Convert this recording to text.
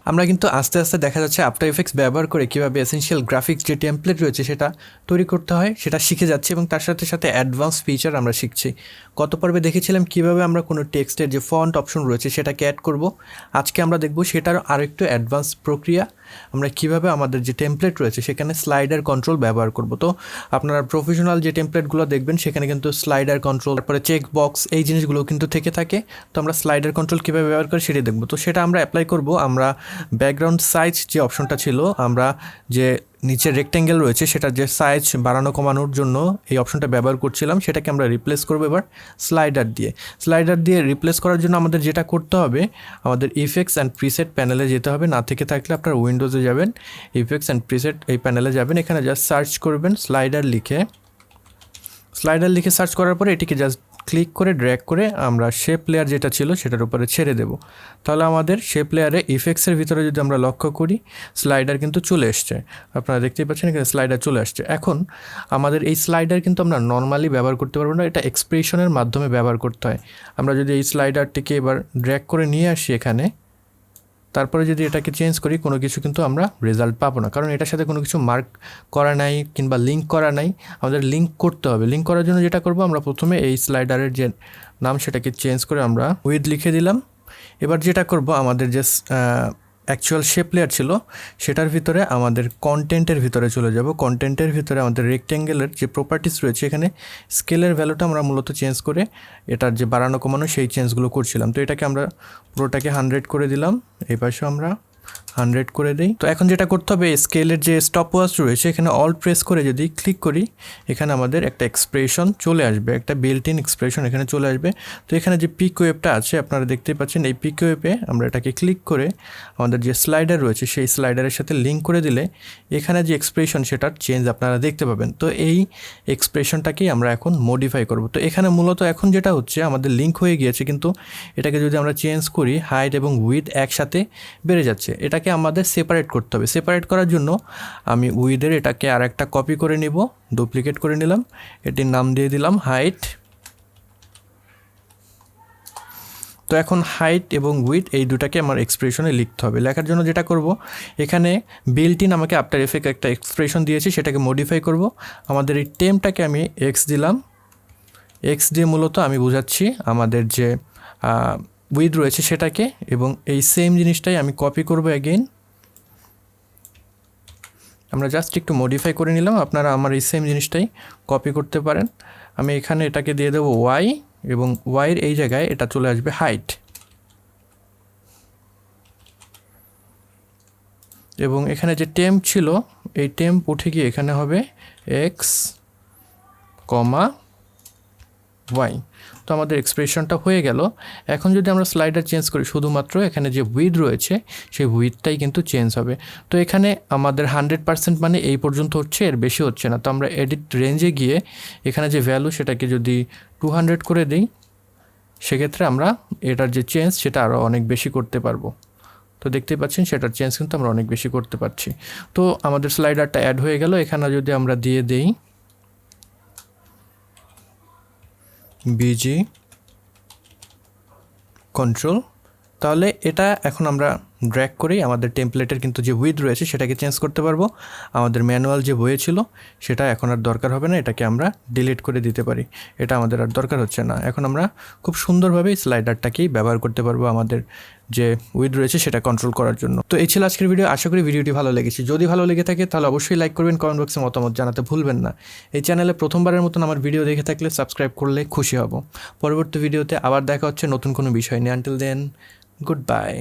আমরা কিন্তু আস্তে আস্তে দেখা যাচ্ছে আফটার ইফেক্টস ব্যবহার করে কীভাবে এসেনশিয়াল গ্রাফিক্স যে টেমপ্লেট রয়েছে সেটা তৈরি করতে হয় সেটা শিখে যাচ্ছি এবং তার সাথে সাথে অ্যাডভান্স ফিচার আমরা শিখছি। গত পর্বে দেখেছিলাম কীভাবে আমরা কোনো টেক্সটের যে ফন্ট অপশন রয়েছে সেটাকে অ্যাড করব। আজকে আমরা দেখব সেটার আরেকটু অ্যাডভান্স প্রক্রিয়া, আমরা কীভাবে আমাদের যে টেমপ্লেট রয়েছে সেখানে স্লাইডার কন্ট্রোল ব্যবহার করব। তো আপনারা প্রফেশনাল যে টেমপ্লেটগুলো দেখবেন সেখানে কিন্তু স্লাইডার কন্ট্রোল, তারপরে চেক বক্স, এই জিনিসগুলো কিন্তু থেকে থাকে। তো আমরা স্লাইডার কন্ট্রোল কীভাবে ব্যবহার করি সেটা দেখব। তো সেটা আমরা অ্যাপ্লাই করব। আমরা ব্যাকগ্রাউন্ড সাইজ যে অপশনটা ছিল, আমরা যে নিচে রেক্ট্যাঙ্গেল রয়েছে সেটার যে সাইজ বাড়ানো কমানোর জন্য এই অপশনটা ব্যবহার করছিলাম, সেটাকে আমরা রিপ্লেস করবো এবার স্লাইডার দিয়ে রিপ্লেস করার জন্য আমাদের যেটা করতে হবে, আমাদের ইফেক্টস অ্যান্ড প্রিসেট প্যানেলে যেতে হবে। না থেকে থাকলে আপনার উইন্ডোজে যাবেন, ইফেক্টস অ্যান্ড প্রিসেট এই প্যানেলে যাবেন, এখানে জাস্ট সার্চ করবেন স্লাইডার লিখে সার্চ করার পরে এটিকে জাস্ট ক্লিক করে ড্র্যাগ করে আমরা শেপ লেয়ার যেটা ছিল সেটার উপরে ছেড়ে দেব। তাহলে আমাদের শেপ লেয়ারে ইফেক্টসের ভিতরে যদি আমরা লক্ষ্য করি, স্লাইডার কিন্তু চলে এসছে। আপনারা দেখতেই পাচ্ছেন এখানে স্লাইডার চলে আসছে। এখন আমাদের এই স্লাইডার কিন্তু আমরা নর্মালি ব্যবহার করতে পারবো না, এটা এক্সপ্রেশনের মাধ্যমে ব্যবহার করতে হয়। আমরা যদি এই স্লাইডারটিকে এবার ড্র্যাগ করে নিয়ে আসি এখানে, তারপরে যদি এটাকে চেঞ্জ করি, কোনো কিছু কিন্তু আমরা রেজাল্ট পাবো না, কারণ এটার সাথে কোনো কিছু মার্ক করা নাই কিংবা লিঙ্ক করা নাই। আমাদের লিঙ্ক করতে হবে। লিঙ্ক করার জন্য যেটা করব, আমরা প্রথমে এই স্লাইডারের যে নাম সেটাকে চেঞ্জ করে আমরা উইথ লিখে দিলাম। এবার যেটা করব, আমাদের যে অ্যাকচুয়াল শেপ লেয়ার ছিল সেটার ভিতরে আমাদের কন্টেন্টের ভিতরে চলে যাব। কন্টেন্টের ভিতরে আমাদের রেক্ট্যাঙ্গেলের যে প্রপার্টিস রয়েছে, এখানে স্কেলের ভ্যালুটা আমরা মূলত চেঞ্জ করে এটার যে বাড়ানো কমানো সেই চেঞ্জগুলো করছিলাম। তো এটাকে আমরা পুরোটাকে 100 করে দিলাম, এই পাশেও আমরা 100 করে দিই। তো এখন যেটা করতে হবে, স্কেলের যে স্টপ ওয়াচ রয়েছে এখানে অল্ট প্রেস করে যদি ক্লিক করি, এখানে আমাদের একটা এক্সপ্রেশন চলে আসবে, একটা বিল্ট ইন এক্সপ্রেশন এখানে চলে আসবে। তো এখানে যে পিক ওয়েভটা আছে আপনারা দেখতেই পাচ্ছেন, এই পিক ওয়েভে আমরা এটাকে ক্লিক করে আমাদের যে স্লাইডার রয়েছে সেই স্লাইডারের সাথে লিঙ্ক করে দিলে এখানে যে এক্সপ্রেশন সেটার চেঞ্জ আপনারা দেখতে পাবেন। তো এই এক্সপ্রেশনটাকেই আমরা এখন মডিফাই করব। তো এখানে মূলত এখন যেটা হচ্ছে, আমাদের লিঙ্ক হয়ে গিয়েছে, কিন্তু এটাকে যদি আমরা চেঞ্জ করি, হাইট এবং উইথ একসাথে বেড়ে যাচ্ছে। এটাকে আমাদের সেপারেট করতে হবে। সেপারেট করার জন্য আমি উইথের এটাকে আর একটা কপি করে নিব, ডুপ্লিকেট করে নিলাম, এটির নাম দিয়ে দিলাম হাইট। তো এখন হাইট এবং উইথ এই দুটাকে আমার এক্সপ্রেশনে লিখতে হবে। লেখার জন্য যেটা করব, এখানে বিল্ট ইন আমাকে আফটার এফেক্ট একটা এক্সপ্রেশন দিয়েছি, সেটাকে মডিফাই করব। আমাদের এই টেমটাকে আমি এক্স দিলাম, এক্স দিয়ে মূলত আমি বোঝাচ্ছি আমাদের যে উইথ রয়েছে সেটাকে, এবং এই সেম জিনিসটাই আমি কপি করব অ্যাগেইন। আমরা জাস্ট একটু মডিফাই করে নিলাম, আপনারা আমার এই সেম জিনিসটাই কপি করতে পারেন। আমি এখানে এটাকে দিয়ে দেবো ওয়াই, এবং ওয়াইয়ের এই জায়গায় এটা চলে আসবে হাইট, এবং এখানে যে টেম্প ছিল এই টেম্প উঠে গিয়ে এখানে হবে এক্স কমা ওয়াই। তো আমাদের এক্সপ্রেশনটা হয়ে গেল। এখন যদি আমরা স্লাইডার চেঞ্জ করি, শুধুমাত্র এখানে যে উইথ রয়েছে সেই উইথটাই কিন্তু চেঞ্জ হবে। তো এখানে আমাদের 100% মানে এই পর্যন্ত হচ্ছে, এর বেশি হচ্ছে না। তো আমরা এডিট রেঞ্জে গিয়ে এখানে যে ভ্যালু সেটাকে যদি 200 করে দিই, সেক্ষেত্রে আমরা এটার যে চেঞ্জ সেটা আরও অনেক বেশি করতে পারবো। তো দেখতেই পাচ্ছেন সেটার চেঞ্জ কিন্তু আমরা অনেক বেশি করতে পারছি। তো আমাদের স্লাইডারটা অ্যাড হয়ে গেল। এখানে যদি আমরা দিয়ে দেই বিজি কন্ট্রোল, তাহলে এটা এখন আমরা ড্র্যাগ করেই আমাদের টেমপ্লেটের কিন্তু যে উইথ রয়েছে সেটাকে চেঞ্জ করতে পারবো। আমাদের ম্যানুয়াল যে বইয়ে ছিল সেটা এখন আর দরকার হবে না, এটাকে আমরা ডিলিট করে দিতে পারি। এটা আমাদের আর দরকার হচ্ছে না। এখন আমরা খুব সুন্দরভাবে স্লাইডারটাকেই ব্যবহার করতে পারবো আমাদের যে উইথ রয়েছে সেটা কন্ট্রোল করার জন্য। তো এই ছিল আজকের ভিডিও। আশা করি ভিডিওটি ভালো লেগেছে। যদি ভালো লেগে থাকে তাহলে অবশ্যই লাইক করবেন, কমেন্ট বক্সে মতামত জানাতে ভুলবেন না। এই চ্যানেলে প্রথমবারের মতন আমার ভিডিও দেখে থাকলে সাবস্ক্রাইব করলে খুশি হব। পরবর্তী ভিডিওতে আবার দেখা হচ্ছে নতুন কোনো বিষয় নিয়ে। Until then, good bye.